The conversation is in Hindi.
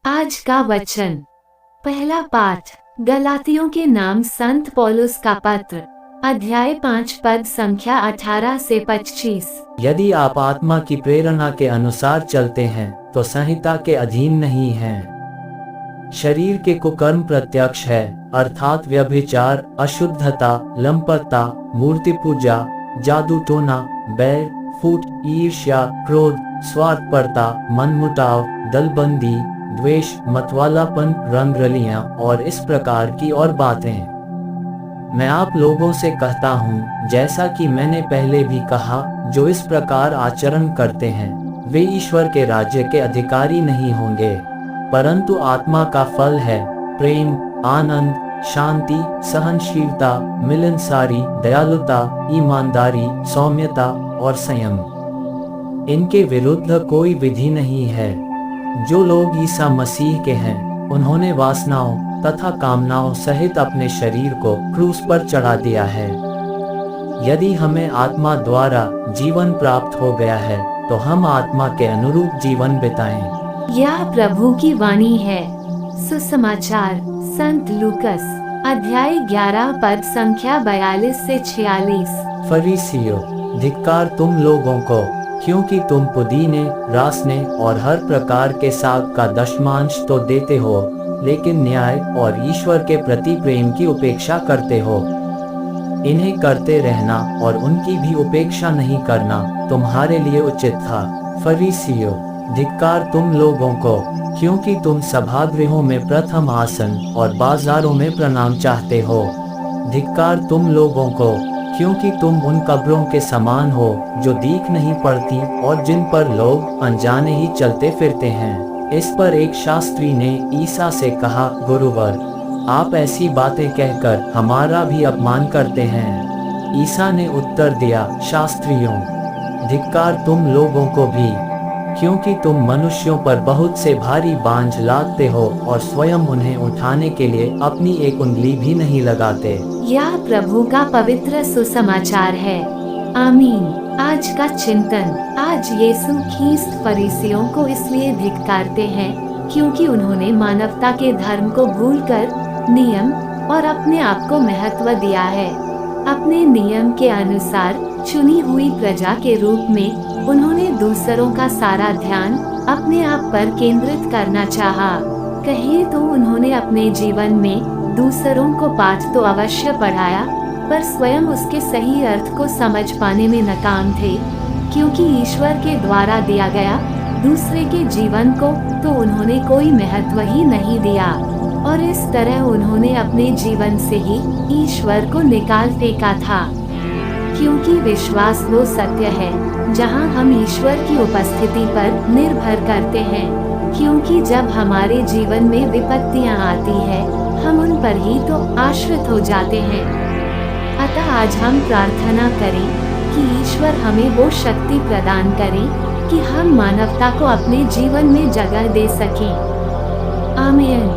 आज का वचन। पहला पाठ गलातियों के नाम संत पौलुस का पत्र, अध्याय 5 पद संख्या 18 से 25। यदि आप आत्मा की प्रेरणा के अनुसार चलते हैं तो संहिता के अधीन नहीं हैं। शरीर के कुकर्म प्रत्यक्ष है, अर्थात व्यभिचार, अशुद्धता, लंपटता, मूर्ति पूजा, जादू टोना, बैर, फूट, ईर्ष्या, क्रोध, स्वार्थपरता, मनमुटाव, दलबंदी, द्वेष, मतवालापन, रंगरलियां और इस प्रकार की और बातें। मैं आप लोगों से कहता हूँ, जैसा कि मैंने पहले भी कहा, जो इस प्रकार आचरण करते हैं वे ईश्वर के राज्य के अधिकारी नहीं होंगे। परंतु आत्मा का फल है प्रेम, आनंद, शांति, सहनशीलता, मिलनसारी, दयालुता, ईमानदारी, सौम्यता और संयम। इनके विरुद्ध कोई विधि नहीं है। जो लोग ईसा मसीह के हैं, उन्होंने वासनाओं तथा कामनाओं सहित अपने शरीर को क्रूस पर चढ़ा दिया है। यदि हमें आत्मा द्वारा जीवन प्राप्त हो गया है तो हम आत्मा के अनुरूप जीवन बिताएं। यह प्रभु की वाणी है। सुसमाचार संत लूकस, अध्याय 11 पद संख्या 42 से 46। फरीसियों, धिक्कार तुम लोगों को, क्योंकि तुम पुदीने, रासने और हर प्रकार के साग का दशमांश तो देते हो, लेकिन न्याय और ईश्वर के प्रति प्रेम की उपेक्षा करते हो। इन्हें करते रहना और उनकी भी उपेक्षा नहीं करना तुम्हारे लिए उचित था। फरीसियों, धिक्कार तुम लोगों को, क्योंकि तुम सभागृहों में प्रथम आसन और बाजारों में प्रणाम चाहते हो। धिक्कार तुम लोगों को, क्योंकि तुम उन कब्रों के समान हो जो दीख नहीं पड़ती और जिन पर लोग अनजाने ही चलते फिरते हैं। इस पर एक शास्त्री ने ईसा से कहा, गुरुवर, आप ऐसी बातें कहकर हमारा भी अपमान करते हैं। ईसा ने उत्तर दिया, शास्त्रियों, धिक्कार तुम लोगों को भी, क्योंकि तुम मनुष्यों पर बहुत से भारी बांझ लादते हो और स्वयं उन्हें उठाने के लिए अपनी एक उंगली भी नहीं लगाते। यह प्रभु का पवित्र सुसमाचार है। आमीन। आज का चिंतन। आज यीशु ख्रीस्त फरीसियों को इसलिए धिक्कारते हैं क्योंकि उन्होंने मानवता के धर्म को भूलकर नियम और अपने आप को महत्व दिया है। अपने नियम के अनुसार चुनी हुई प्रजा के रूप में उन्होंने दूसरों का सारा ध्यान अपने आप पर केंद्रित करना चाहा। कहे तो उन्होंने अपने जीवन में दूसरों को पाठ तो अवश्य पढ़ाया, पर स्वयं उसके सही अर्थ को समझ पाने में नाकाम थे, क्योंकि ईश्वर के द्वारा दिया गया दूसरे के जीवन को तो उन्होंने कोई महत्व ही नहीं दिया, और इस तरह उन्होंने अपने जीवन से ही ईश्वर को निकाल फेंका था। क्योंकि विश्वास वो सत्य है जहां हम ईश्वर की उपस्थिति पर निर्भर करते हैं, क्योंकि जब हमारे जीवन में विपत्तियां आती है हम उन पर ही तो आश्रित हो जाते हैं। अतः आज हम प्रार्थना करें कि ईश्वर हमें वो शक्ति प्रदान करे कि हम मानवता को अपने जीवन में जगह दे सकें। आमीन।